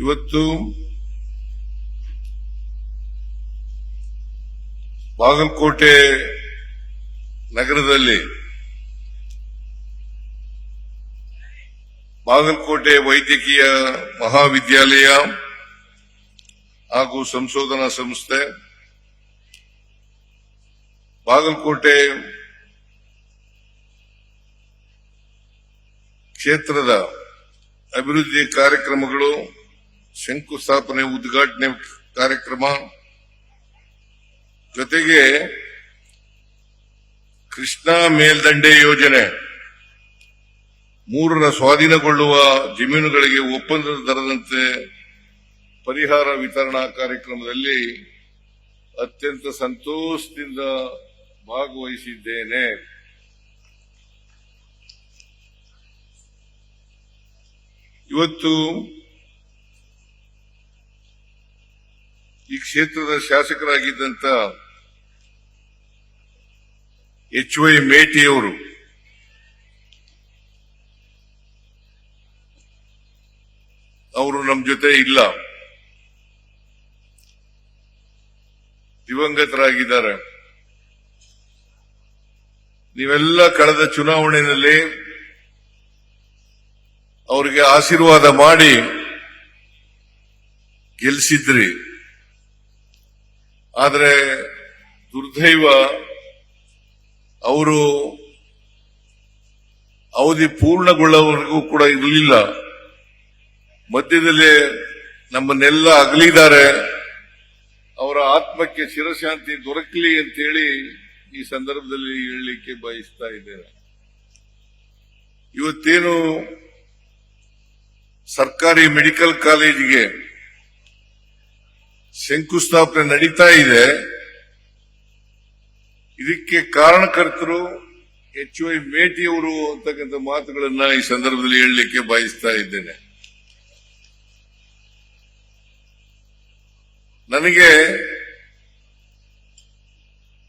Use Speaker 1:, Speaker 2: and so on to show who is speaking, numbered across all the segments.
Speaker 1: ಇವತ್ತು ಬಾಗಲಕೋಟೆ ನಗರದಲ್ಲಿ ಬಾಗಲಕೋಟೆ ವೈದ್ಯಕೀಯ ಮಹಾವಿದ್ಯಾಲಯ ಹಾಗೂ ಸಂಶೋಧನಾ ಸಂಸ್ಥೆ, ಬಾಗಲಕೋಟೆ ಕ್ಷೇತ್ರದ ಅಭಿವೃದ್ಧಿ ಕಾರ್ಯಕ್ರಮಗಳು, ಶಂಕುಸ್ಥಾಪನೆ ಉದ್ಘಾಟನೆ ಕಾರ್ಯಕ್ರಮ ಜೊತೆಗೆ ಕೃಷ್ಣಾ ಮೇಲ್ದಂಡೆ ಯೋಜನೆ 3ರ ಸ್ವಾಧೀನಗೊಳ್ಳುವ ಜಮೀನುಗಳಿಗೆ ಒಪ್ಪಂದದ ದರದಂತೆ ಪರಿಹಾರ ವಿತರಣಾ ಕಾರ್ಯಕ್ರಮದಲ್ಲಿ ಅತ್ಯಂತ ಸಂತೋಷದಿಂದ ಭಾಗವಹಿಸಿದ್ದೇನೆ. ಇವತ್ತು ಈ ಕ್ಷೇತ್ರದ ಶಾಸಕರಾಗಿದ್ದಂತ HY ಮೇಟಿಯವರು ಅವರು ನಮ್ಮ ಜೊತೆ ಇಲ್ಲ, ದಿವಂಗತರಾಗಿದ್ದಾರೆ. ನೀವೆಲ್ಲ ಕಳೆದ ಚುನಾವಣೆಯಲ್ಲಿ ಅವರಿಗೆ ಆಶೀರ್ವಾದ ಮಾಡಿ ಗೆಲ್ಲಿಸಿದ್ರಿ. ಆದರೆ ದುರ್ದೈವ, ಅವರು ಅವಧಿ ಪೂರ್ಣಗೊಳ್ಳೋವರೆಗೂ ಕೂಡ ಇರಲಿಲ್ಲ. ಮಧ್ಯದಲ್ಲಿ ನಮ್ಮನ್ನೆಲ್ಲ ಅಗಲಿದ್ದಾರೆ. ಅವರ ಆತ್ಮಕ್ಕೆ ಚಿರಶಾಂತಿ ದೊರಕಲಿ ಅಂತೇಳಿ ಈ ಸಂದರ್ಭದಲ್ಲಿ ಹೇಳಲಿಕ್ಕೆ ಬಯಸ್ತಾ ಇದ್ದೇನೆ. ಇವತ್ತೇನು ಸರ್ಕಾರಿ ಮೆಡಿಕಲ್ ಕಾಲೇಜಿಗೆ ಶಂಕುಸ್ಥಾಪನೆ ನಡೀತಾ ಇದೆ, ಇದಕ್ಕೆ ಕಾರಣಕರ್ತರು HY ಮೇಟಿಯವರು ಅಂತಕ್ಕಂಥ ಮಾತುಗಳನ್ನ ಈ ಸಂದರ್ಭದಲ್ಲಿ ಹೇಳಲಿಕ್ಕೆ ಬಯಸ್ತಾ ಇದ್ದೇನೆ. ನನಗೆ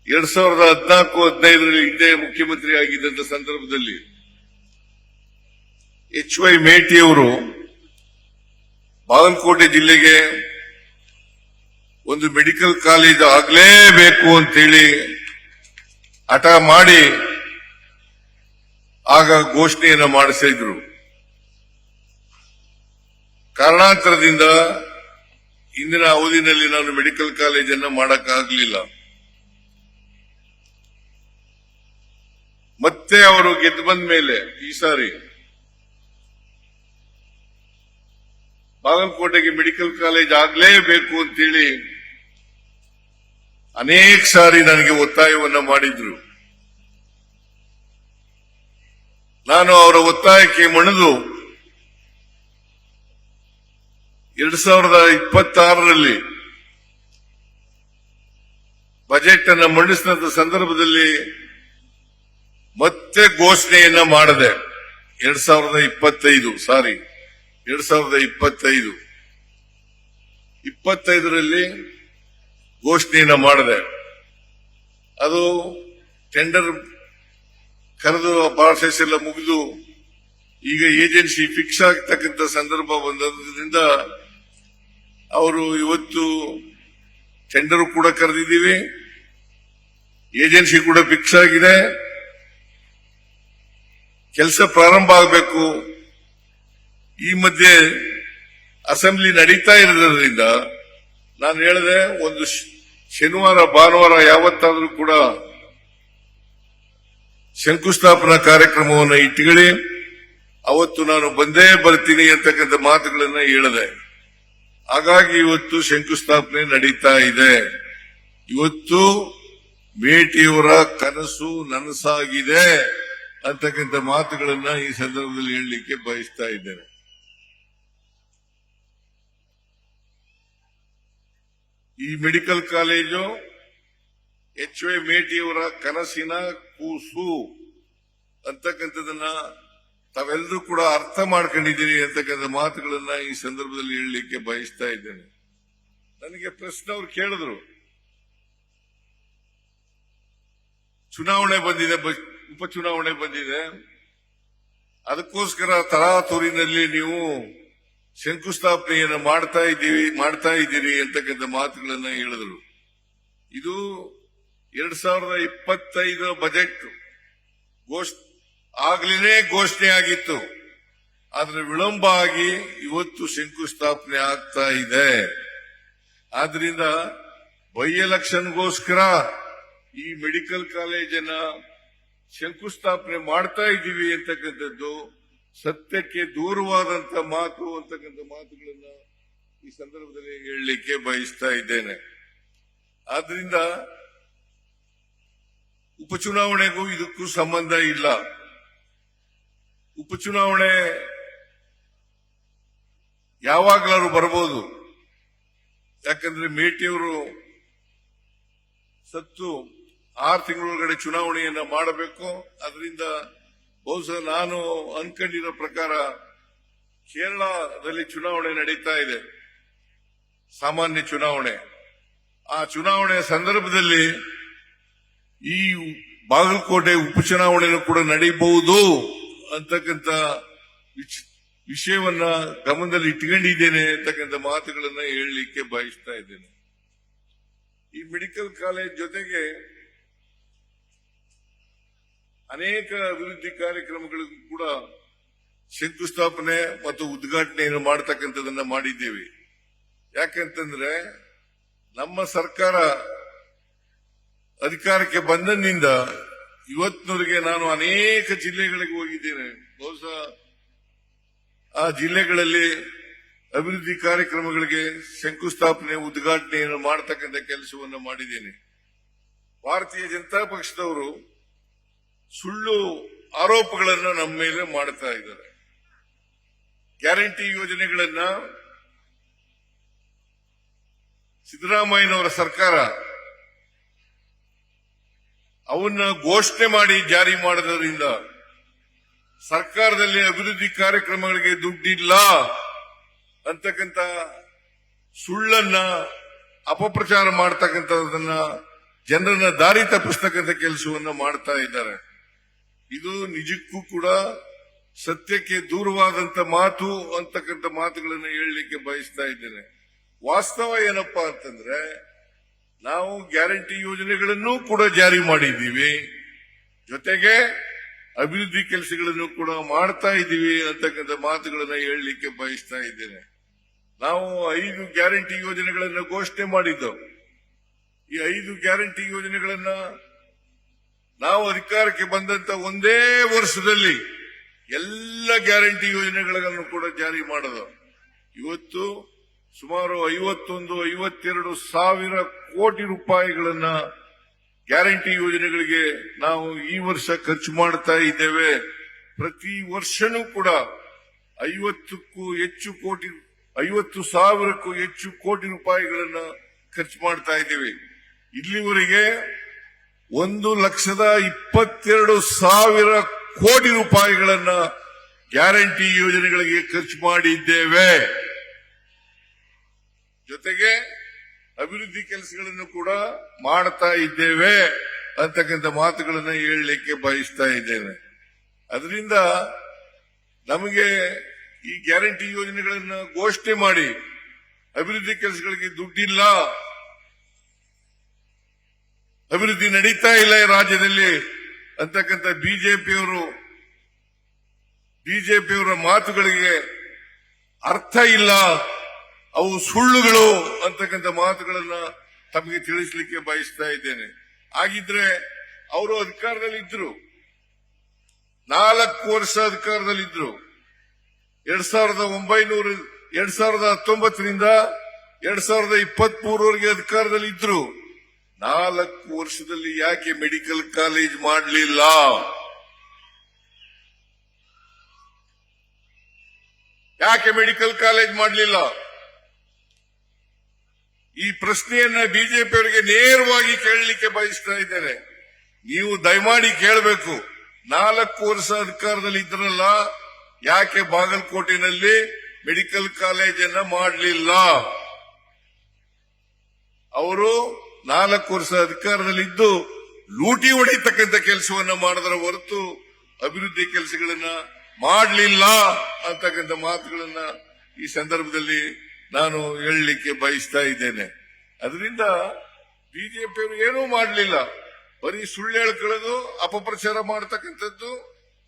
Speaker 1: 2014-15 ಹಿಂದೆ ಮುಖ್ಯಮಂತ್ರಿ ಆಗಿದ್ದಂತ ಸಂದರ್ಭದಲ್ಲಿ HY ಮೇಟಿಯವರು ಬಾಗಲಕೋಟೆ ಜಿಲ್ಲೆಗೆ ಒಂದು ಮೆಡಿಕಲ್ ಕಾಲೇಜ್ ಆಗಲೇಬೇಕು ಅಂತೇಳಿ ಹಠ ಮಾಡಿ ಆಗ ಘೋಷಣೆಯನ್ನು ಮಾಡಿಸಿದ್ರು. ಕಾರಣಾಂತರದಿಂದ ಇಂದಿನ ಅವಧಿನಲ್ಲಿ ನಾನು ಮೆಡಿಕಲ್ ಕಾಲೇಜನ್ನು ಮಾಡಕ್ಕಾಗಲಿಲ್ಲ. ಮತ್ತೆ ಅವರು ಗೆದ್ದು ಬಂದ ಮೇಲೆ ಈ ಸಾರಿ ಬಾಗಲಕೋಟೆಗೆ ಮೆಡಿಕಲ್ ಕಾಲೇಜ್ ಆಗಲೇಬೇಕು ಅಂತೇಳಿ ಅನೇಕ ಸಾರಿ ನನಗೆ ಒತ್ತಾಯವನ್ನ ಮಾಡಿದ್ರು. ನಾನು ಅವರ ಒತ್ತಾಯಕ್ಕೆ ಮಣಿದು 2026ರಲ್ಲಿ ಬಜೆಟ್ ಅನ್ನು ಮಂಡಿಸಿದ ಸಂದರ್ಭದಲ್ಲಿ ಮತ್ತೆ ಘೋಷಣೆಯನ್ನ ಮಾಡಿದೆ. 2025ರಲ್ಲಿ ಘೋಷಣೆಯನ್ನ ಮಾಡಿದೆ. ಅದು ಟೆಂಡರ್ ಕರೆದು ಪ್ರಾಸೆಸ್ ಎಲ್ಲ ಮುಗಿದು ಈಗ ಏಜೆನ್ಸಿ ಫಿಕ್ಸ್ ಆಗ್ತಕ್ಕಂಥ ಸಂದರ್ಭ ಬಂದದ್ರಿಂದ ಅವರು ಇವತ್ತು ಟೆಂಡರ್ ಕೂಡ ಕರೆದಿದ್ದೀವಿ, ಏಜೆನ್ಸಿ ಕೂಡ ಫಿಕ್ಸ್ ಆಗಿದೆ, ಕೆಲಸ ಪ್ರಾರಂಭ ಆಗಬೇಕು. ಈ ಮಧ್ಯೆ ಅಸೆಂಬ್ಲಿ ನಡೀತಾ ಇರೋದ್ರಿಂದ ನಾನು ಹೇಳಿದೆ, ಒಂದು ಶನಿವಾರ ಭಾನುವಾರ ಯಾವತ್ತಾದ್ರೂ ಕೂಡ ಶಂಕುಸ್ಥಾಪನಾ ಕಾರ್ಯಕ್ರಮವನ್ನು ಇಟ್ಟುಕೊಳ್ಳಿ, ಅವತ್ತು ನಾನು ಬಂದೇ ಬರ್ತೀನಿ ಅಂತಕ್ಕಂಥ ಮಾತುಗಳನ್ನು ಹೇಳಿದೆ. ಹಾಗಾಗಿ ಇವತ್ತು ಶಂಕುಸ್ಥಾಪನೆ ನಡೀತಾ ಇದೆ. ಇವತ್ತು ಮೇಟಿಯವರ ಕನಸು ನನಸಾಗಿದೆ ಅಂತಕ್ಕಂಥ ಮಾತುಗಳನ್ನ ಈ ಸಂದರ್ಭದಲ್ಲಿ ಹೇಳಲಿಕ್ಕೆ ಬಯಸ್ತಾ ಇದ್ದೇನೆ. ಈ ಮೆಡಿಕಲ್ ಕಾಲೇಜು HY ಮೇಟಿಯವರ ಕನಸಿನ ಕೂಸು ಅಂತಕ್ಕಂಥದನ್ನ ತಾವೆಲ್ಲರೂ ಕೂಡ ಅರ್ಥ ಮಾಡ್ಕೊಂಡಿದ್ದೀರಿ ಅಂತಕ್ಕಂಥ ಮಾತುಗಳನ್ನ ಈ ಸಂದರ್ಭದಲ್ಲಿ ಹೇಳಲಿಕ್ಕೆ ಬಯಸ್ತಾ ಇದ್ದೇನೆ. ನನಗೆ ಪ್ರಶ್ನೆ ಅವ್ರು ಕೇಳಿದ್ರು, ಚುನಾವಣೆ ಬಂದಿದೆ, ಉಪಚುನಾವಣೆ ಬಂದಿದೆ, ಅದಕ್ಕೋಸ್ಕರ ತರಾತುರಿನಲ್ಲಿ ನೀವು ಶಂಕುಸ್ಥಾಪನೆಯನ್ನು ಮಾಡ್ತಾ ಇದ್ದೀರಿ ಅಂತಕ್ಕಂಥ ಮಾತುಗಳನ್ನ ಹೇಳಿದ್ರು. ಇದು 2025 ಬಜೆಟ್ ಆಗ್ಲೇ ಘೋಷಣೆ ಆಗಿತ್ತು. ಆದ್ರೆ ವಿಳಂಬ ಆಗಿ ಇವತ್ತು ಶಂಕುಸ್ಥಾಪನೆ ಆಗ್ತಾ ಇದೆ. ಆದ್ರಿಂದ ಬೈ ಎಲೆಕ್ಷನ್ಗೋಸ್ಕರ ಈ ಮೆಡಿಕಲ್ ಕಾಲೇಜನ್ನ ಶಂಕುಸ್ಥಾಪನೆ ಮಾಡ್ತಾ ಇದ್ದೀವಿ ಅಂತಕ್ಕಂಥದ್ದು ಸತ್ಯಕ್ಕೆ ದೂರವಾದಂತ ಮಾತು ಅಂತಕ್ಕಂಥ ಮಾತುಗಳನ್ನ ಈ ಸಂದರ್ಭದಲ್ಲಿ ಹೇಳಲಿಕ್ಕೆ ಬಯಸ್ತಾ ಇದ್ದೇನೆ. ಆದ್ರಿಂದ ಉಪಚುನಾವಣೆಗೂ ಇದಕ್ಕೂ ಸಂಬಂಧ ಇಲ್ಲ. ಉಪಚುನಾವಣೆ ಯಾವಾಗಲಾದ್ರೂ ಬರಬಹುದು. ಯಾಕಂದ್ರೆ ಮೇಟಿಯವರು ಸತ್ತು 6 ತಿಂಗಳೊಳಗಡೆ ಚುನಾವಣೆಯನ್ನ ಮಾಡಬೇಕು. ಅದರಿಂದ ಬಹುಶಃ ನಾನು ಅನ್ಕೊಂಡಿರೋ ಪ್ರಕಾರ ಕೇರಳದಲ್ಲಿ ಚುನಾವಣೆ ನಡೀತಾ ಇದೆ, ಸಾಮಾನ್ಯ ಚುನಾವಣೆ. ಆ ಚುನಾವಣೆಯ ಸಂದರ್ಭದಲ್ಲಿ ಈ ಬಾಗಲಕೋಟೆ ಉಪಚುನಾವಣೆಯೂ ಕೂಡ ನಡೀಬಹುದು ಅಂತಕ್ಕಂಥ ವಿಷಯವನ್ನ ಗಮನದಲ್ಲಿ ಇಟ್ಕೊಂಡಿದ್ದೇನೆ ಅಂತಕ್ಕಂಥ ಮಾತುಗಳನ್ನ ಹೇಳಲಿಕ್ಕೆ ಬಯಸ್ತಾ ಇದ್ದೇನೆ. ಈ ಮೆಡಿಕಲ್ ಕಾಲೇಜ್ ಜೊತೆಗೆ ಅನೇಕ ಅಭಿವೃದ್ಧಿ ಕಾರ್ಯಕ್ರಮಗಳಿಗೂ ಕೂಡ ಶಂಕುಸ್ಥಾಪನೆ ಮತ್ತು ಉದ್ಘಾಟನೆಯನ್ನು ಮಾಡತಕ್ಕಂಥದನ್ನ ಮಾಡಿದ್ದೇವೆ. ಯಾಕಂತಂದ್ರೆ ನಮ್ಮ ಸರ್ಕಾರ ಅಧಿಕಾರಕ್ಕೆ ಬಂದಂದಿಂದ ಇವತ್ತಿನವರೆಗೆ ನಾನು ಅನೇಕ ಜಿಲ್ಲೆಗಳಿಗೆ ಹೋಗಿದ್ದೇನೆ. ಬಹುಶಃ ಆ ಜಿಲ್ಲೆಗಳಲ್ಲಿ ಅಭಿವೃದ್ಧಿ ಕಾರ್ಯಕ್ರಮಗಳಿಗೆ ಶಂಕುಸ್ಥಾಪನೆ ಉದ್ಘಾಟನೆಯನ್ನು ಮಾಡತಕ್ಕಂಥ ಕೆಲಸವನ್ನು ಮಾಡಿದ್ದೇನೆ. ಭಾರತೀಯ ಜನತಾ ಪಕ್ಷದವರು ಸುಳ್ಳು ಆರೋಪಗಳನ್ನು ನಮ್ಮ ಮೇಲೆ ಮಾಡ್ತಾ ಇದ್ದಾರೆ. ಗ್ಯಾರಂಟಿ ಯೋಜನೆಗಳನ್ನ ಸಿದ್ದರಾಮಯ್ಯನವರ ಸರ್ಕಾರ ಅವನ್ನ ಘೋಷಣೆ ಮಾಡಿ ಜಾರಿ ಮಾಡೋದ್ರಿಂದ ಸರ್ಕಾರದಲ್ಲಿ ಅಭಿವೃದ್ಧಿ ಕಾರ್ಯಕ್ರಮಗಳಿಗೆ ದುಡ್ಡಿಲ್ಲ ಅಂತಕ್ಕಂಥ ಸುಳ್ಳನ್ನ ಅಪಪ್ರಚಾರ ಮಾಡತಕ್ಕಂಥದನ್ನ ಜನರನ್ನ ದಾರಿ ತಪ್ಪಿಸ್ತಕ್ಕಂಥ ಕೆಲಸವನ್ನ ಮಾಡ್ತಾ ಇದ್ದಾರೆ. ಇದು ನಿಜಕ್ಕೂ ಕೂಡ ಸತ್ಯಕ್ಕೆ ದೂರವಾದಂತ ಮಾತು ಅಂತಕ್ಕಂಥ ಮಾತುಗಳನ್ನು ಹೇಳಲಿಕ್ಕೆ ಬಯಸ್ತಾ ಇದ್ದೇನೆ. ವಾಸ್ತವ ಏನಪ್ಪಾ ಅಂತಂದ್ರೆ ನಾವು ಗ್ಯಾರಂಟಿ ಯೋಜನೆಗಳನ್ನು ಕೂಡ ಜಾರಿ ಮಾಡಿದ್ದೀವಿ, ಜೊತೆಗೆ ಅಭಿವೃದ್ಧಿ ಕೆಲಸಗಳನ್ನು ಕೂಡ ಮಾಡ್ತಾ ಇದ್ದೀವಿ ಅಂತಕ್ಕಂಥ ಮಾತುಗಳನ್ನ ಹೇಳಲಿಕ್ಕೆ ಬಯಸ್ತಾ ಇದ್ದೇನೆ. ನಾವು 5 ಗ್ಯಾರಂಟಿ ಯೋಜನೆಗಳನ್ನು ಘೋಷಣೆ ಮಾಡಿದ್ದೆವು. ಈ 5 ಗ್ಯಾರಂಟಿ ಯೋಜನೆಗಳನ್ನ ನಾವು ಅಧಿಕಾರಕ್ಕೆ ಬಂದಂತ ಒಂದೇ ವರ್ಷದಲ್ಲಿ ಎಲ್ಲ ಗ್ಯಾರಂಟಿ ಯೋಜನೆಗಳನ್ನು ಕೂಡ ಜಾರಿ ಮಾಡೋದು. ಇವತ್ತು ಸುಮಾರು 51-52 ಸಾವಿರ ಕೋಟಿ ರೂಪಾಯಿಗಳನ್ನ ಗ್ಯಾರಂಟಿ ಯೋಜನೆಗಳಿಗೆ ನಾವು ಈ ವರ್ಷ ಖರ್ಚು ಮಾಡ್ತಾ ಇದ್ದೇವೆ. ಪ್ರತಿ ವರ್ಷನೂ ಕೂಡ 50 ಸಾವಿರಕ್ಕೂ ಹೆಚ್ಚು ಕೋಟಿ ರೂಪಾಯಿಗಳನ್ನ ಖರ್ಚು ಮಾಡ್ತಾ ಇದ್ದೇವೆ. ಇಲ್ಲಿವರೆಗೆ 1,22,000 ಕೋಟಿ ರೂಪಾಯಿಗಳನ್ನ ಗ್ಯಾರಂಟಿ ಯೋಜನೆಗಳಿಗೆ ಖರ್ಚು ಮಾಡಿದ್ದೇವೆ. ಜೊತೆಗೆ ಅಭಿವೃದ್ಧಿ ಕೆಲಸಗಳನ್ನು ಕೂಡ ಮಾಡ್ತಾ ಇದ್ದೇವೆ ಅಂತಕ್ಕಂಥ ಮಾತುಗಳನ್ನು ಹೇಳಲಿಕ್ಕೆ ಬಯಸ್ತಾ ಇದ್ದೇನೆ. ಅದರಿಂದ ನಮಗೆ ಈ ಗ್ಯಾರಂಟಿ ಯೋಜನೆಗಳನ್ನು ಘೋಷಣೆ ಮಾಡಿ ಅಭಿವೃದ್ಧಿ ಕೆಲಸಗಳಿಗೆ ದುಡ್ಡಿಲ್ಲ, ಅಭಿವೃದ್ಧಿ ನಡೀತಾ ಇಲ್ಲ ಈ ರಾಜ್ಯದಲ್ಲಿ ಅಂತಕ್ಕಂಥ ಬಿಜೆಪಿಯವರ ಮಾತುಗಳಿಗೆ ಅರ್ಥ ಇಲ್ಲ, ಅವು ಸುಳ್ಳುಗಳು ಅಂತಕ್ಕಂಥ ಮಾತುಗಳನ್ನ ತಮಗೆ ತಿಳಿಸಲಿಕ್ಕೆ ಬಯಸ್ತಾ ಇದ್ದೇನೆ. ಹಾಗಿದ್ರೆ ಅವರು ಅಧಿಕಾರದಲ್ಲಿದ್ದರು, 4 ವರ್ಷ ಅಧಿಕಾರದಲ್ಲಿದ್ದರು. 2019ರಿಂದ 2023ವರೆಗೆ ಅಧಿಕಾರದಲ್ಲಿದ್ದರು. 4 ವರ್ಷದಲ್ಲಿ ಯಾಕೆ ಮೆಡಿಕಲ್ ಕಾಲೇಜ್ ಮಾಡಲಿಲ್ಲ? ಯಾಕೆ ಮೆಡಿಕಲ್ ಕಾಲೇಜ್ ಮಾಡಲಿಲ್ಲ? ಈ ಪ್ರಶ್ನೆಯನ್ನ ಬಿಜೆಪಿಯವರಿಗೆ ನೇರವಾಗಿ ಕೇಳಲಿಕ್ಕೆ ಬಯಸ್ತಾ ಇದ್ದೇನೆ. ನೀವು ದಯಮಾಡಿ ಕೇಳಬೇಕು. 4 ವರ್ಷ ಅಧಿಕಾರದಲ್ಲಿ ಇದ್ರಲ್ಲ, ಯಾಕೆ ಬಾಗಲಕೋಟೆನಲ್ಲಿ ಮೆಡಿಕಲ್ ಕಾಲೇಜನ್ನ ಮಾಡಲಿಲ್ಲ? ಅವರು 4 ವರ್ಷ ಅಧಿಕಾರದಲ್ಲಿದ್ದು ಲೂಟಿ ಹೊಡಿತಕ್ಕಂಥ ಕೆಲಸವನ್ನ ಮಾಡಿದರ ಹೊರತು ಅಭಿವೃದ್ಧಿ ಕೆಲಸಗಳನ್ನ ಮಾಡಲಿಲ್ಲ ಅಂತಕ್ಕಂಥ ಮಾತುಗಳನ್ನ ಈ ಸಂದರ್ಭದಲ್ಲಿ ನಾನು ಹೇಳಲಿಕ್ಕೆ ಬಯಸ್ತಾ ಇದ್ದೇನೆ. ಅದರಿಂದ ಬಿಜೆಪಿಯವರು ಏನೂ ಮಾಡಲಿಲ್ಲ, ಬರೀ ಸುಳ್ಳು ಹೇಳ್ಕೊಳ್ಳೋದು, ಅಪಪ್ರಚಾರ ಮಾಡತಕ್ಕಂಥದ್ದು,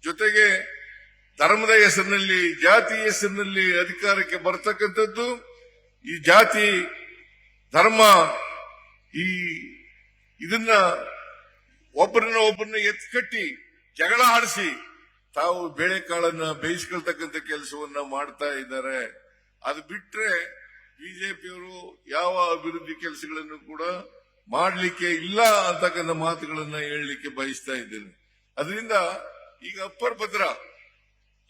Speaker 1: ಜೊತೆಗೆ ಧರ್ಮದ ಹೆಸರಿನಲ್ಲಿ, ಜಾತಿ ಹೆಸರಿನಲ್ಲಿ ಅಧಿಕಾರಕ್ಕೆ ಬರ್ತಕ್ಕಂಥದ್ದು, ಈ ಜಾತಿ ಧರ್ಮ ಇದನ್ನ ಒಬ್ಬರನ್ನ ಎತ್ಕಟ್ಟಿ ಜಗಳ ಆಡಿಸಿ ತಾವು ಬೇಳೆಕಾಳನ್ನ ಬೇಯಿಸ್ಕೊಳ್ತಕ್ಕಂಥ ಕೆಲಸವನ್ನ ಮಾಡ್ತಾ ಇದ್ದಾರೆ. ಅದು ಬಿಟ್ರೆ ಬಿಜೆಪಿಯವರು ಯಾವ ಅಭಿವೃದ್ಧಿ ಕೆಲಸಗಳನ್ನು ಕೂಡ ಮಾಡಲಿಕ್ಕೆ ಇಲ್ಲ ಅಂತಕ್ಕಂಥ ಮಾತುಗಳನ್ನ ಹೇಳಲಿಕ್ಕೆ ಬಯಸ್ತಾ ಇದ್ದೇನೆ. ಅದರಿಂದ ಈಗ ಅಪ್ಪರ್ ಭದ್ರಾ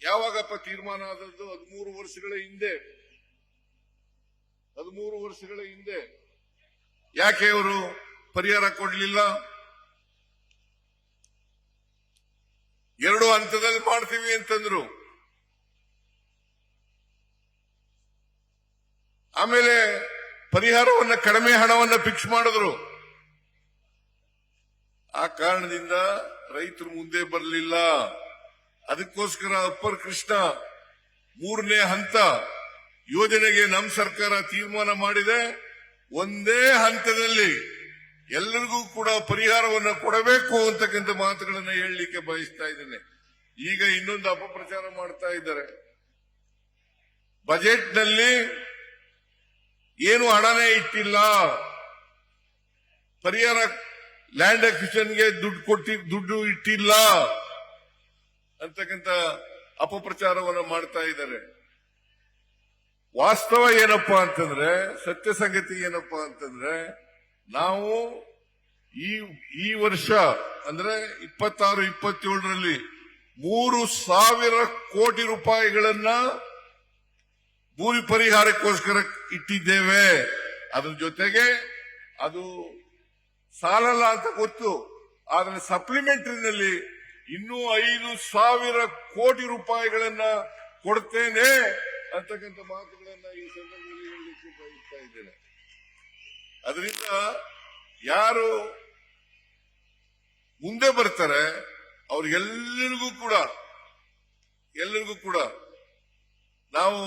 Speaker 1: ಯಾವಾಗಪ್ಪ ತೀರ್ಮಾನ ಆದದ್ದು? 13 ವರ್ಷಗಳ ಹಿಂದೆ. 13 ವರ್ಷಗಳ ಹಿಂದೆ ಯಾಕೆ ಅವರು ಪರಿಹಾರ ಕೊಡಲಿಲ್ಲ? 2 ಹಂತದಲ್ಲಿ ಮಾಡ್ತೀವಿ ಅಂತಂದ್ರು. ಆಮೇಲೆ ಪರಿಹಾರವನ್ನ ಕಡಿಮೆ ಹಣವನ್ನ ಫಿಕ್ಸ್ ಮಾಡಿದ್ರು. ಆ ಕಾರಣದಿಂದ ರೈತರು ಮುಂದೆ ಬರಲಿಲ್ಲ. ಅದಕ್ಕೋಸ್ಕರ ಅಪ್ಪರ್ ಕೃಷ್ಣ 3ನೇ ಹಂತ ಯೋಜನೆಗೆ ನಮ್ಮ ಸರ್ಕಾರ ತೀರ್ಮಾನ ಮಾಡಿದೆ. ಒಂದೇ ಹಂತದಲ್ಲಿ ಎಲ್ಲರಿಗೂ ಕೂಡ ಪರಿಹಾರವನ್ನು ಕೊಡಬೇಕು ಅಂತಕ್ಕಂಥ ಮಾತುಗಳನ್ನು ಹೇಳಲಿಕ್ಕೆ ಬಯಸ್ತಾ ಇದ್ದೇನೆ. ಈಗ ಇನ್ನೊಂದು ಅಪಪ್ರಚಾರ ಮಾಡ್ತಾ ಇದ್ದಾರೆ. ಬಜೆಟ್ನಲ್ಲಿ ಏನು ಹಣನೇ ಇಟ್ಟಿಲ್ಲ, ಪರಿಹಾರ ಲ್ಯಾಂಡ್ ಅಕ್ವಿಷನ್ಗೆ ದುಡ್ಡು ಇಟ್ಟಿಲ್ಲ ಅಂತಕ್ಕಂಥ ಅಪಪ್ರಚಾರವನ್ನು ಮಾಡ್ತಾ ಇದ್ದಾರೆ. ವಾಸ್ತವ ಏನಪ್ಪಾ ಅಂತಂದ್ರೆ, ಸತ್ಯ ಸಂಗತಿ ಏನಪ್ಪಾ ಅಂತಂದ್ರೆ, ನಾವು ಈ ವರ್ಷ ಅಂದ್ರೆ 26-27ರಲ್ಲಿ 3,000 ಕೋಟಿ ರೂಪಾಯಿಗಳನ್ನ ಭೂಮಿ ಪರಿಹಾರಕ್ಕೋಸ್ಕರ ಇಟ್ಟಿದ್ದೇವೆ. ಅದ್ರ ಜೊತೆಗೆ ಅದು ಸಾಲಲ್ಲ ಅಂತ ಗೊತ್ತು, ಆದ್ರೆ ಸಪ್ಲಿಮೆಂಟರಿನಲ್ಲಿ ಇನ್ನೂ 5,000 ಕೋಟಿ ರೂಪಾಯಿಗಳನ್ನ ಕೊಡ್ತೇನೆ ಅಂತಕ್ಕಂಥ ಮಾತುಗಳನ್ನ ಈ ಸಂದರ್ಭದಲ್ಲಿ ಹೇಳಲಿಕ್ಕೆ ಬಯಸ್ತಾ ಇದ್ದೇನೆ. ಅದರಿಂದ ಯಾರು ಮುಂದೆ ಬರ್ತಾರೆ ಅವ್ರಿಗೆಲ್ಲರಿಗೂ ಕೂಡ ನಾವು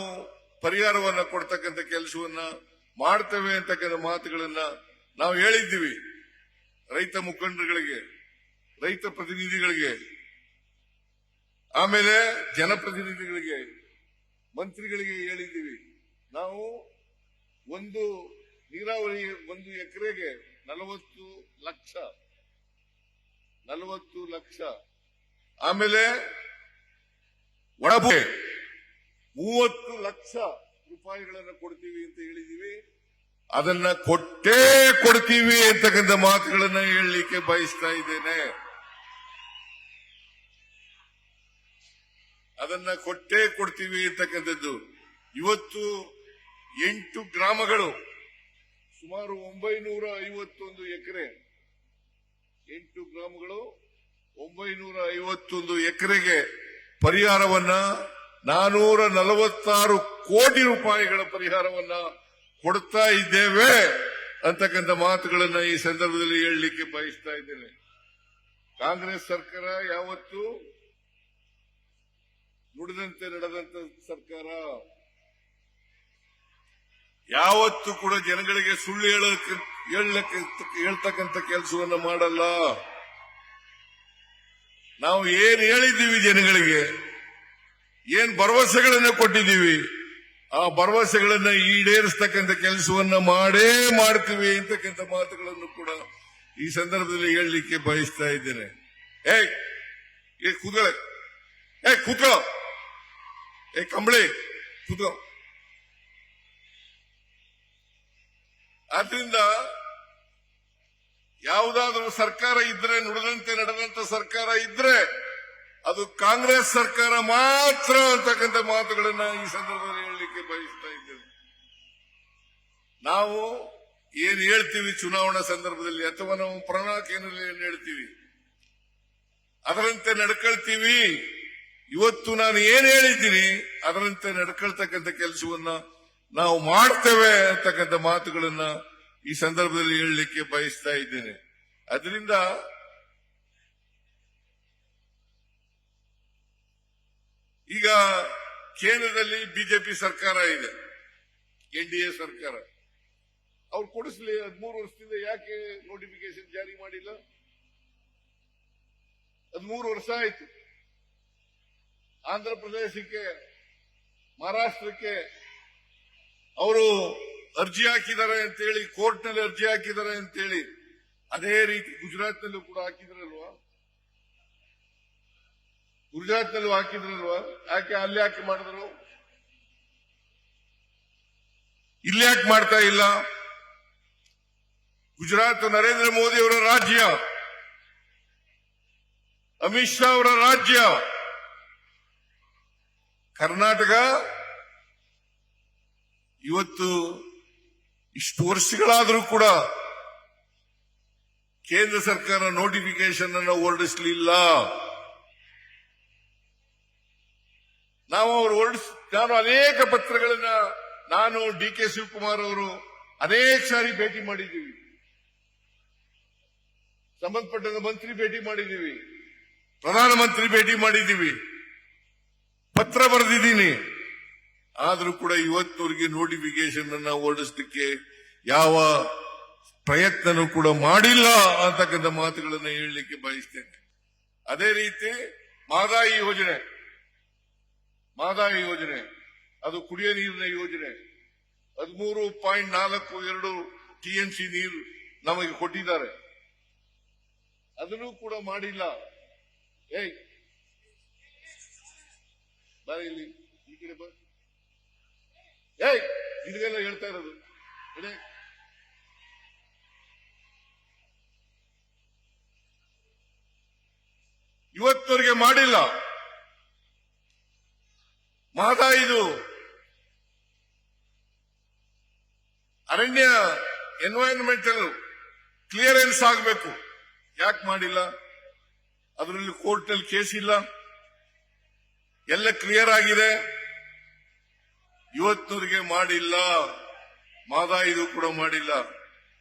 Speaker 1: ಪರಿಹಾರವನ್ನ ಕೊಡ್ತಕ್ಕಂಥ ಕೆಲಸವನ್ನ ಮಾಡ್ತೇವೆ ಅಂತಕ್ಕಂಥ ಮಾತುಗಳನ್ನ ನಾವು ಹೇಳಿದ್ದೀವಿ. ರೈತ ಮುಖಂಡರುಗಳಿಗೆ, ರೈತ ಪ್ರತಿನಿಧಿಗಳಿಗೆ, ಆಮೇಲೆ ಜನಪ್ರತಿನಿಧಿಗಳಿಗೆ, ಮಂತ್ರಿಗಳಿಗೆ ಹೇಳಿದ್ದೀವಿ. ನಾವು ಒಂದು ನೀರಾವರಿ 1 ಎಕರೆಗೆ 40 ಲಕ್ಷ, ಆಮೇಲೆ ಒಳಭೂಮಿ 30 ಲಕ್ಷ ರೂಪಾಯಿಗಳನ್ನು ಕೊಡ್ತೀವಿ ಅಂತ ಹೇಳಿದೀವಿ. ಅದನ್ನ ಕೊಟ್ಟೇ ಕೊಡ್ತೀವಿ ಅಂತಕ್ಕಂಥ ಮಾತುಗಳನ್ನ ಹೇಳಲಿಕ್ಕೆ ಬಯಸ್ತಾ ಇದ್ದೇನೆ. ಅದನ್ನ ಕೊಟ್ಟೇ ಕೊಡ್ತೀವಿ ಅಂತಕ್ಕಂಥದ್ದು. ಇವತ್ತು 8 ಗ್ರಾಮಗಳು ಸುಮಾರು 951 ಎಕರೆ, 8 ಗ್ರಾಮಗಳು 951 ಎಕರೆಗೆ ಪರಿಹಾರವನ್ನ 446 ಕೋಟಿ ರೂಪಾಯಿಗಳ ಪರಿಹಾರವನ್ನ ಕೊಡ್ತಾ ಇದ್ದೇವೆ ಅಂತಕ್ಕಂಥ ಮಾತುಗಳನ್ನ ಈ ಸಂದರ್ಭದಲ್ಲಿ ಹೇಳಲಿಕ್ಕೆ ಬಯಸ್ತಾ ಇದ್ದೇನೆ. ಕಾಂಗ್ರೆಸ್ ಸರ್ಕಾರ ಯಾವತ್ತು ನುಡಿದಂತೆ ನಡೆದಂತ ಸರ್ಕಾರ, ಯಾವತ್ತೂ ಕೂಡ ಜನಗಳಿಗೆ ಸುಳ್ಳು ಹೇಳ್ತಕ್ಕಂಥ ಕೆಲಸವನ್ನ ಮಾಡಲ್ಲ. ನಾವು ಏನ್ ಹೇಳಿದ್ದೀವಿ, ಜನಗಳಿಗೆ ಏನ್ ಭರವಸೆಗಳನ್ನು ಕೊಟ್ಟಿದ್ದೀವಿ, ಆ ಭರವಸೆಗಳನ್ನ ಈಡೇರಿಸತಕ್ಕಂಥ ಕೆಲಸವನ್ನ ಮಾಡೇ ಮಾಡ್ತೀವಿ ಅಂತಕ್ಕಂಥ ಮಾತುಗಳನ್ನು ಕೂಡ ಈ ಸಂದರ್ಭದಲ್ಲಿ ಹೇಳಲಿಕ್ಕೆ ಬಯಸ್ತಾ ಇದ್ದೇನೆ. ಕೂತ್ಕೋ, ಕಂಬಳಿ ಕೂತ್ಕೋ. ಆದ್ರಿಂದ ಯಾವುದಾದ್ರೂ ಸರ್ಕಾರ ಇದ್ರೆ, ನುಡಿದಂತೆ ನಡೆದಂತ ಸರ್ಕಾರ ಇದ್ರೆ ಅದು ಕಾಂಗ್ರೆಸ್ ಸರ್ಕಾರ ಮಾತ್ರ ಅಂತಕ್ಕಂಥ ಮಾತುಗಳನ್ನ ಈ ಸಂದರ್ಭದಲ್ಲಿ ಹೇಳಲಿಕ್ಕೆ ಬಯಸ್ತಾ ಇದ್ದೇನೆ. ನಾವು ಏನ್ ಹೇಳ್ತೀವಿ ಚುನಾವಣಾ ಸಂದರ್ಭದಲ್ಲಿ, ಅಥವಾ ನಾವು ಪ್ರಣಾಳಿಕೆಯಲ್ಲಿ ಏನ್ ಹೇಳ್ತೀವಿ ಅದರಂತೆ ನಡ್ಕೊಳ್ತೀವಿ. ಇವತ್ತು ನಾನು ಏನ್ ಹೇಳಿದ್ದೀನಿ ಅದರಂತೆ ನಡ್ಕೊಳ್ತಕ್ಕಂಥ ಕೆಲಸವನ್ನ ನಾವು ಮಾಡ್ತೇವೆ ಅಂತಕ್ಕಂಥ ಮಾತುಗಳನ್ನ ಈ ಸಂದರ್ಭದಲ್ಲಿ ಹೇಳಲಿಕ್ಕೆ ಬಯಸ್ತಾ ಇದ್ದೇನೆ. ಅದರಿಂದ ಈಗ ಕೇಂದ್ರದಲ್ಲಿ ಬಿಜೆಪಿ ಸರ್ಕಾರ ಇದೆ, NDA ಸರ್ಕಾರ. ಅವ್ರು ಕೊಡಿಸ್ಲಿ. 13 ವರ್ಷದಿಂದ ಯಾಕೆ ನೋಟಿಫಿಕೇಶನ್ ಜಾರಿ ಮಾಡಿಲ್ಲ? 13 ವರ್ಷ ಆಯ್ತು. ಆಂಧ್ರ ಪ್ರದೇಶಕ್ಕೆ, ಮಹಾರಾಷ್ಟ್ರಕ್ಕೆ ಅವರು ಅರ್ಜಿ ಹಾಕಿದ್ದಾರೆ ಅಂತೇಳಿ, ಕೋರ್ಟ್ನಲ್ಲಿ ಅರ್ಜಿ ಹಾಕಿದ್ದಾರೆ ಅಂತೇಳಿ, ಅದೇ ರೀತಿ ಗುಜರಾತ್ನಲ್ಲೂ ಕೂಡ ಹಾಕಿದ್ರಲ್ವಾ? ಗುಜರಾತ್ನಲ್ಲೂ ಹಾಕಿದ್ರಲ್ವಾ? ಯಾಕೆ ಅಲ್ಲಿ ಯಾಕೆ ಮಾಡಿದ್ರು? ಇಲ್ಲಿ ಯಾಕೆ ಮಾಡ್ತಾ ಇಲ್ಲ? ಗುಜರಾತ್ ನರೇಂದ್ರ ಮೋದಿ ಅವರ ರಾಜ್ಯ, ಅಮಿತ್ ಶಾ ಅವರ ರಾಜ್ಯ. ಕರ್ನಾಟಕ ಇವತ್ತು ಇಷ್ಟು ವರ್ಷಗಳಾದರೂ ಕೂಡ ಕೇಂದ್ರ ಸರ್ಕಾರ ನೋಟಿಫಿಕೇಶನ್ ಅನ್ನು ಹೊರಡಿಸಲಿಲ್ಲ. ನಾನು ಅನೇಕ ಪತ್ರಗಳನ್ನ ನಾನು DK ಶಿವಕುಮಾರ್ ಅವರು ಅನೇಕ ಸಾರಿ ಭೇಟಿ ಮಾಡಿದ್ದೀವಿ, ಸಂಬಂಧಪಟ್ಟ ಮಂತ್ರಿ ಭೇಟಿ ಮಾಡಿದ್ದೀವಿ, ಪ್ರಧಾನಮಂತ್ರಿ ಭೇಟಿ ಮಾಡಿದ್ದೀವಿ, ಪತ್ರ ಬರೆದಿದ್ದೀನಿ. ಆದರೂ ಕೂಡ ಇವತ್ತವರೆಗೆ ನೋಟಿಫಿಕೇಶನ್ ಅನ್ನ ಹೊರಡಿಸಲಿಕ್ಕೆ ಯಾವ ಪ್ರಯತ್ನನೂ ಕೂಡ ಮಾಡಿಲ್ಲ ಅಂತಕ್ಕಂಥ ಮಾತುಗಳನ್ನು ಹೇಳಲಿಕ್ಕೆ ಬಯಸ್ತೇನೆ. ಅದೇ ರೀತಿ ಮಹದಾಯಿ ಯೋಜನೆ ಅದು ಕುಡಿಯ ನೀರಿನ ಯೋಜನೆ. 13.42 TMC ನೀರು ನಮಗೆ ಕೊಟ್ಟಿದ್ದಾರೆ, ಅದನ್ನು ಕೂಡ ಮಾಡಿಲ್ಲ. ಬರ ಇಲ್ಲಿ, ಈ ಕಡೆ ಬರ. ಇದೆಲ್ಲ ಹೇಳ್ತಾ ಇರೋದು ಇವತ್ತವರೆಗೆ ಮಾಡಿಲ್ಲ. ಮಹದಾಯಿದು ಅರಣ್ಯ ಎನ್ವೈರನ್ಮೆಂಟಲ್ ಕ್ಲಿಯರೆನ್ಸ್ ಆಗಬೇಕು, ಯಾಕೆ ಮಾಡಿಲ್ಲ? ಅದರಲ್ಲಿ ಕೋರ್ಟ್ನಲ್ಲಿ ಕೇಸ್ ಇಲ್ಲ, ಎಲ್ಲ ಕ್ಲಿಯರ್ ಆಗಿದೆ. ಇವತ್ತವರೆಗೆ ಮಾಡಿಲ್ಲ. ಮಹದಾಯಿದು ಕೂಡ ಮಾಡಿಲ್ಲ.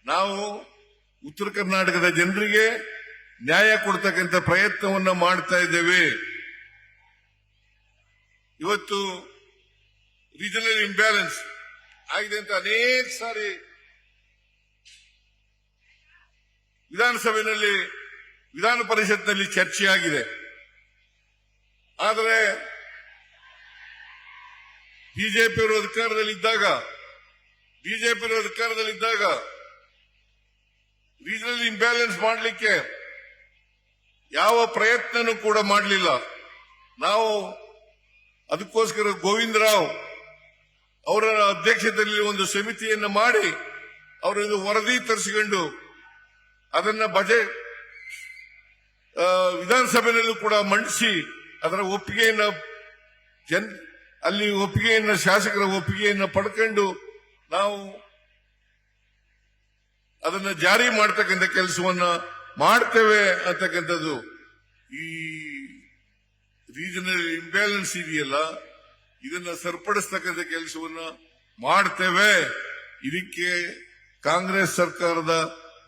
Speaker 1: ನಾವು ಉತ್ತರ ಕರ್ನಾಟಕದ ಜನರಿಗೆ ನ್ಯಾಯ ಕೊಡ್ತಕ್ಕಂಥ ಪ್ರಯತ್ನವನ್ನ ಮಾಡ್ತಾ ಇದ್ದೇವೆ. ಇವತ್ತು ರೀಜನಲ್ ಇಂಬ್ಯಾಲೆನ್ಸ್ ಆಗಿದೆ ಅಂತ ಅನೇಕ ಸಾರಿ ವಿಧಾನಸಭೆಯಲ್ಲಿ, ವಿಧಾನ ಪರಿಷತ್ನಲ್ಲಿ ಚರ್ಚೆಯಾಗಿದೆ. ಆದರೆ ಬಿಜೆಪಿಯವರು ಅಧಿಕಾರದಲ್ಲಿದ್ದಾಗ ರೀಜನಲ್ ಇಂಬ್ಯಾಲೆನ್ಸ್ ಮಾಡಲಿಕ್ಕೆ ಯಾವ ಪ್ರಯತ್ನನೂ ಕೂಡ ಮಾಡಲಿಲ್ಲ. ನಾವು ಅದಕ್ಕೋಸ್ಕರ ಗೋವಿಂದರಾವ್ ಅವರ ಅಧ್ಯಕ್ಷತೆಯಲ್ಲಿ ಒಂದು ಸಮಿತಿಯನ್ನು ಮಾಡಿ ಅವರನ್ನು ವರದಿ ತರಿಸಿಕೊಂಡು ಅದನ್ನ ಬಜೆಟ್ ವಿಧಾನಸಭೆಯಲ್ಲೂ ಕೂಡ ಮಂಡಿಸಿ ಅದರ ಒಪ್ಪಿಗೆಯನ್ನು ಶಾಸಕರ ಒಪ್ಪಿಗೆಯನ್ನು ಪಡ್ಕೊಂಡು ನಾವು ಅದನ್ನ ಜಾರಿ ಮಾಡತಕ್ಕಂಥ ಕೆಲಸವನ್ನ ಮಾಡ್ತೇವೆ ಅಂತಕ್ಕಂಥದ್ದು. ಈ ರೀಜನಲ್ ಇಂಬ್ಯಾಲೆನ್ಸ್ ಇದೆಯಲ್ಲ, ಇದನ್ನ ಸರಿಪಡಿಸ್ತಕ್ಕಂಥ ಕೆಲಸವನ್ನ ಮಾಡ್ತೇವೆ. ಇದಕ್ಕೆ ಕಾಂಗ್ರೆಸ್ ಸರ್ಕಾರದ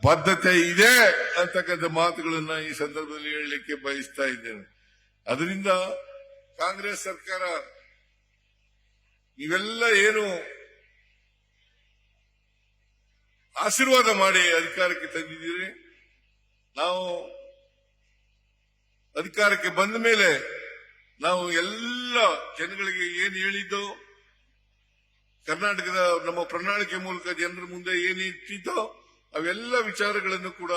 Speaker 1: ಬದ್ಧತೆ ಇದೆ ಅಂತಕ್ಕಂಥ ಮಾತುಗಳನ್ನ ಈ ಸಂದರ್ಭದಲ್ಲಿ ಹೇಳಲಿಕ್ಕೆ ಬಯಸ್ತಾ ಇದ್ದೇನೆ. ಅದರಿಂದ ಕಾಂಗ್ರೆಸ್ ಸರ್ಕಾರ ನೀವೆಲ್ಲ ಏನು ಆಶೀರ್ವಾದ ಮಾಡಿ ಅಧಿಕಾರಕ್ಕೆ ತಂದಿದ್ದೀರಿ, ನಾವು ಅಧಿಕಾರಕ್ಕೆ ಬಂದ ಮೇಲೆ ನಾವು ಎಲ್ಲ ಜನಗಳಿಗೆ ಏನು ಹೇಳಿದ್ದೋ, ಕರ್ನಾಟಕದ ನಮ್ಮ ಪ್ರಣಾಳಿಕೆ ಮೂಲಕ ಜನರ ಮುಂದೆ ಏನು ಇಟ್ಟಿದ್ದೋ ಅವೆಲ್ಲ ವಿಚಾರಗಳನ್ನು ಕೂಡ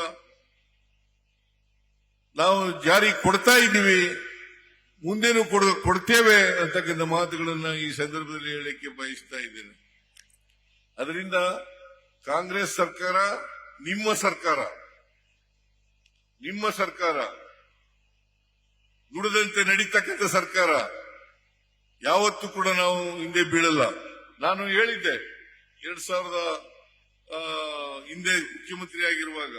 Speaker 1: ನಾವು ಜಾರಿ ಕೊಡ್ತಾ ಇದ್ದೀವಿ, ಮುಂದೇನು ಕೊಡ್ತೇವೆ ಅಂತಕ್ಕಂಥ ಮಾತುಗಳನ್ನು ಈ ಸಂದರ್ಭದಲ್ಲಿ ಹೇಳಲಿಕ್ಕೆ ಬಯಸ್ತಾ ಇದ್ದೇನೆ. ಅದರಿಂದ ಕಾಂಗ್ರೆಸ್ ಸರ್ಕಾರ ನಿಮ್ಮ ಸರ್ಕಾರ ನುಡಿದಂತೆ ನಡೀತಕ್ಕಂಥ ಸರ್ಕಾರ, ಯಾವತ್ತೂ ಕೂಡ ನಾವು ಹಿಂದೆ ಬೀಳಲ್ಲ. ನಾನು ಹೇಳಿದ್ದೆ 2000 ಹಿಂದೆ ಮುಖ್ಯಮಂತ್ರಿ ಆಗಿರುವಾಗ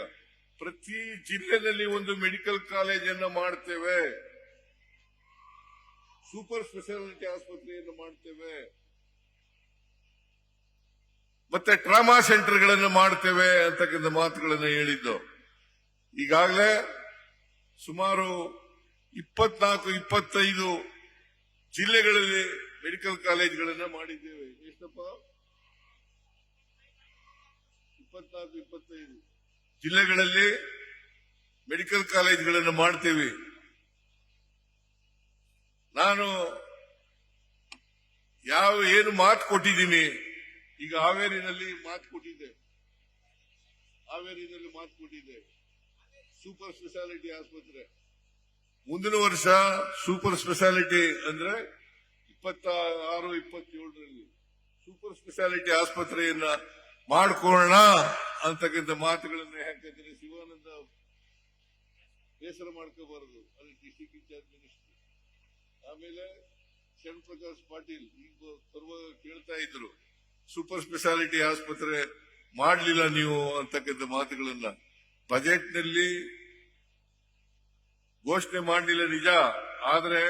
Speaker 1: ಪ್ರತಿ ಜಿಲ್ಲೆಯಲ್ಲಿ ಒಂದು ಮೆಡಿಕಲ್ ಕಾಲೇಜನ್ನು ಮಾಡ್ತೇವೆ, ಸೂಪರ್ ಸ್ಪೆಷಾಲಿಟಿ ಆಸ್ಪತ್ರೆಯನ್ನು ಮಾಡ್ತೇವೆ, ಮತ್ತೆ ಟ್ರಾಮಾ ಸೆಂಟರ್ಗಳನ್ನು ಮಾಡ್ತೇವೆ ಅಂತಕ್ಕಂಥ ಮಾತುಗಳನ್ನು ಹೇಳಿದ್ದು. ಈಗಾಗಲೇ ಸುಮಾರು 24-25 ಜಿಲ್ಲೆಗಳಲ್ಲಿ ಮೆಡಿಕಲ್ ಕಾಲೇಜ್ಗಳನ್ನ ಮಾಡಿದ್ದೇವೆ. ಎಷ್ಟಪ್ಪ? 24-25 ಜಿಲ್ಲೆಗಳಲ್ಲಿ ಮೆಡಿಕಲ್ ಕಾಲೇಜ್ಗಳನ್ನು ಮಾಡ್ತೇವೆ. ನಾನು ಏನು ಮಾತು ಕೊಟ್ಟಿದ್ದೀನಿ, ಈಗ ಹಾವೇರಿನಲ್ಲಿ ಮಾತು ಕೊಟ್ಟಿದ್ದೆ. ಸೂಪರ್ ಸ್ಪೆಷಾಲಿಟಿ ಆಸ್ಪತ್ರೆ ಮುಂದಿನ ವರ್ಷ ಸೂಪರ್ ಸ್ಪೆಷಾಲಿಟಿ ಅಂದ್ರೆ 26-27ರಲ್ಲಿ ಸೂಪರ್ ಸ್ಪೆಷಾಲಿಟಿ ಆಸ್ಪತ್ರೆಯನ್ನ ಮಾಡ್ಕೊಳ್ಳೋಣ ಅಂತಕ್ಕಂಥ ಮಾತುಗಳನ್ನ ಯಾಕಂದ್ರೆ ಶಿವಾನಂದ ಬೇಸರ ಮಾಡ್ಕೋಬಾರದು, ಅಲ್ಲಿ ಡಿಸ್ಟ್ರಿಕ್ಟ್ ಇನ್ಚಾರ್ಜ್ ಮಿನಿಸ್ಟರ್. ಆಮೇಲೆ ಶರಣ್ ಪ್ರಕಾಶ್ ಪಾಟೀಲ್ ಈಗ ಕೇಳ್ತಾ ಇದ್ರು, ಸೂಪರ್ ಸ್ಪೆಷಾಲಿಟಿ ಆಸ್ಪತ್ರೆ ಮಾಡಲಿಲ್ಲ ನೀವು ಅಂತಕ್ಕಂಥ ಮಾತುಗಳನ್ನ ಬಜೆಟ್ ನಲ್ಲಿ ಘೋಷಣೆ ಮಾಡಲಿಲ್ಲ ನಿಜ, ಆದ್ರೆ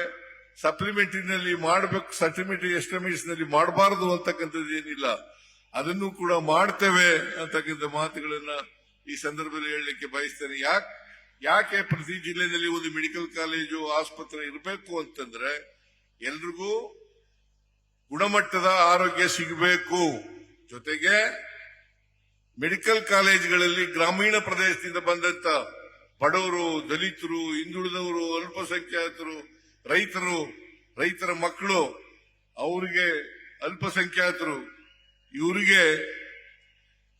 Speaker 1: ಸಪ್ಲಿಮೆಂಟರಿನಲ್ಲಿ ಮಾಡಬೇಕು, ಸಪ್ಲಿಮೆಂಟರಿ ಎಸ್ಟಿಮೇಟ್ಸ್ ನಲ್ಲಿ ಮಾಡಬಾರದು ಅಂತಕ್ಕಂಥದ್ದು ಏನಿಲ್ಲ, ಅದನ್ನು ಕೂಡ ಮಾಡ್ತೇವೆ ಅಂತಕ್ಕಂಥ ಮಾತುಗಳನ್ನ ಈ ಸಂದರ್ಭದಲ್ಲಿ ಹೇಳಲಿಕ್ಕೆ ಬಯಸ್ತೇನೆ. ಯಾಕೆ ಪ್ರತಿ ಜಿಲ್ಲೆಯಲ್ಲಿ ಒಂದು ಮೆಡಿಕಲ್ ಕಾಲೇಜು ಆಸ್ಪತ್ರೆ ಇರಬೇಕು ಅಂತಂದ್ರೆ ಎಲ್ರಿಗೂ ಗುಣಮಟ್ಟದ ಆರೋಗ್ಯ ಸಿಗಬೇಕು. ಜೊತೆಗೆ ಮೆಡಿಕಲ್ ಕಾಲೇಜುಗಳಲ್ಲಿ ಗ್ರಾಮೀಣ ಪ್ರದೇಶದಿಂದ ಬಂದಂತ ಬಡವರು, ದಲಿತರು, ಹಿಂದುಳಿದವರು, ಅಲ್ಪಸಂಖ್ಯಾತರು, ರೈತರ ಮಕ್ಕಳು, ಅವರಿಗೆ ಅಲ್ಪಸಂಖ್ಯಾತರು, ಇವರಿಗೆ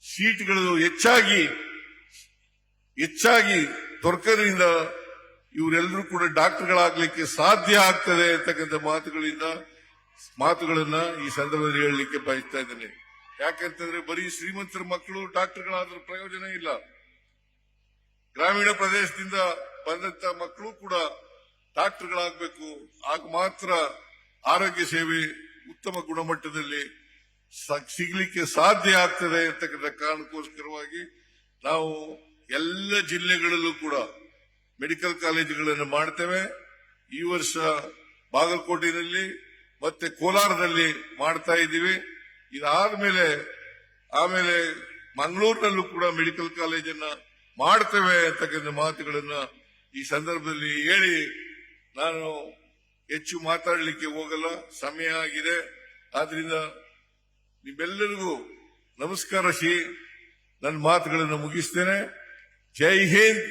Speaker 1: ಸೀಟ್ಗಳು ಹೆಚ್ಚಾಗಿ ದೊರಕದ್ರಿಂದ ಇವರೆಲ್ಲರೂ ಕೂಡ ಡಾಕ್ಟರ್ಗಳಾಗ್ಲಿಕ್ಕೆ ಸಾಧ್ಯ ಆಗ್ತದೆ ಅಂತಕ್ಕಂಥ ಮಾತುಗಳನ್ನ ಈ ಸಂದರ್ಭದಲ್ಲಿ ಹೇಳಲಿಕ್ಕೆ ಬಯಸ್ತಾ ಇದ್ದೇನೆ. ಯಾಕಂತಂದ್ರೆ ಬರೀ ಶ್ರೀಮಂತರ ಮಕ್ಕಳು ಡಾಕ್ಟರ್ಗಳಾದ್ರೂ ಪ್ರಯೋಜನ ಇಲ್ಲ. ಗ್ರಾಮೀಣ ಪ್ರದೇಶದಿಂದ ಬಂದಂತ ಮಕ್ಕಳು ಕೂಡ ಡಾಕ್ಟರ್ಗಳಾಗಬೇಕು. ಆಗ ಮಾತ್ರ ಆರೋಗ್ಯ ಸೇವೆ ಉತ್ತಮ ಗುಣಮಟ್ಟದಲ್ಲಿ ಸಿಗಲಿಕ್ಕೆ ಸಾಧ್ಯ ಆಗ್ತದೆ ಅಂತಕ್ಕಂಥ ಕಾರಣಕ್ಕೋಸ್ಕರವಾಗಿ ನಾವು ಎಲ್ಲ ಜಿಲ್ಲೆಗಳಲ್ಲೂ ಕೂಡ ಮೆಡಿಕಲ್ ಕಾಲೇಜುಗಳನ್ನು ಮಾಡ್ತೇವೆ. ಈ ವರ್ಷ ಬಾಗಲಕೋಟೆಯಲ್ಲಿ ಮತ್ತೆ ಕೋಲಾರದಲ್ಲಿ ಮಾಡ್ತಾ ಇದ್ದೀವಿ. ಇದಾದ್ಮೇಲೆ ಆಮೇಲೆ ಮಂಗಳೂರಿನಲ್ಲೂ ಕೂಡ ಮೆಡಿಕಲ್ ಕಾಲೇಜನ್ನ ಮಾಡ್ತೇವೆ ಅಂತಕ್ಕಂಥ ಮಾತುಗಳನ್ನ ಈ ಸಂದರ್ಭದಲ್ಲಿ ಹೇಳಿ ನಾನು ಹೆಚ್ಚು ಮಾತಾಡಲಿಕ್ಕೆ ಹೋಗಲ್ಲ, ಸಮಯ ಆಗಿದೆ. ಆದ್ರಿಂದ ನಿಮ್ಮೆಲ್ಲರಿಗೂ ನಮಸ್ಕಾರ ನನ್ನ ಮಾತುಗಳನ್ನು ಮುಗಿಸ್ತೇನೆ. ಜೈ ಹಿಂದ್.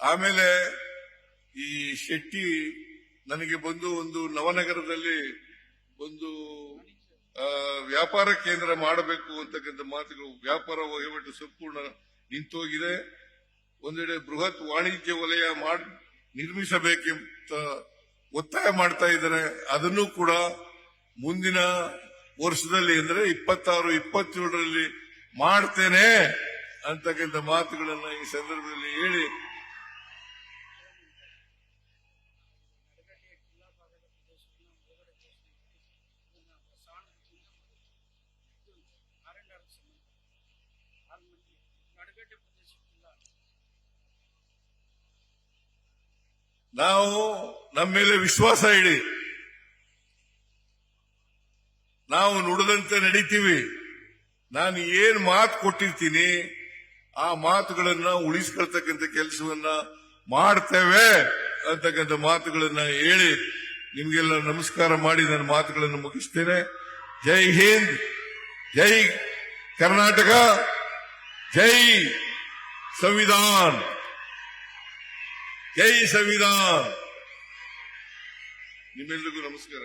Speaker 1: ಆಮೇಲೆ ಈ ಶೆಟ್ಟಿ ನನಗೆ ಬಂದು ಒಂದು ನವನಗರದಲ್ಲಿ ಒಂದು ವ್ಯಾಪಾರ ಕೇಂದ್ರ ಮಾಡಬೇಕು ಅಂತಕ್ಕಂಥ ಮಾತುಗಳು, ವ್ಯಾಪಾರ ವಹಿವಾಟು ಸಂಪೂರ್ಣ ನಿಂತೋಗಿದೆ. ಒಂದೆಡೆ ಬೃಹತ್ ವಾಣಿಜ್ಯ ವಲಯ ನಿರ್ಮಿಸಬೇಕೆಂತ ಒತ್ತಾಯ ಮಾಡ್ತಾ ಇದ್ದಾರೆ. ಅದನ್ನು ಕೂಡ ಮುಂದಿನ ವರ್ಷದಲ್ಲಿ ಅಂದ್ರೆ 26-27ರಲ್ಲಿ ಮಾಡ್ತೇನೆ ಅಂತಕ್ಕಂಥ ಮಾತುಗಳನ್ನ ಈ ಸಂದರ್ಭದಲ್ಲಿ ಹೇಳಿ ನಾವು ನಮ್ಮ ಮೇಲೆ ವಿಶ್ವಾಸ ಇಡಿ, ನಾವು ನುಡಿದಂತೆ ನಡೀತೀವಿ. ನಾನು ಏನ್ ಮಾತು ಕೊಟ್ಟಿರ್ತೀನಿ ಆ ಮಾತುಗಳನ್ನ ಉಳಿಸ್ಕೊಳ್ತಕ್ಕಂಥ ಕೆಲಸವನ್ನ ಮಾಡ್ತೇವೆ ಅಂತಕ್ಕಂಥ ಮಾತುಗಳನ್ನ ಹೇಳಿ ನಿಮ್ಗೆಲ್ಲ ನಮಸ್ಕಾರ ಮಾಡಿ ನನ್ನ ಮಾತುಗಳನ್ನು ಮುಗಿಸ್ತೇನೆ. ಜೈ ಹಿಂದ್, ಜೈ ಕರ್ನಾಟಕ, ಜೈ ಸಂವಿಧಾನ್, ಜೈ ಸಂವಿಧಾನ್. ನಿಮ್ಮೆಲ್ಲರಿಗೂ ನಮಸ್ಕಾರ.